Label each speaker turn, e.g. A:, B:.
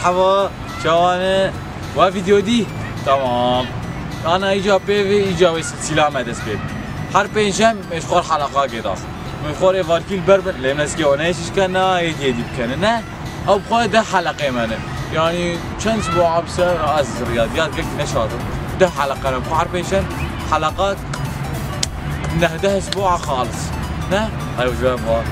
A: مرحبا شوانه وفيديو دي تمام. انا ايجا بيفي ايجا سلسلة مدس بيت هر پنجم مشخور حلقه كده مشخور ايفاركيل بربن لمس که اونایشش کنه هدیه بکنه نه او بخواه 10 حلقه منه يعني چند اسبوع بسر از رياضيات قلت نشاطه 10 حلقه انا بخواه هر پنجم حلقات نه 10 اسبوع خالص نه ايوه جواب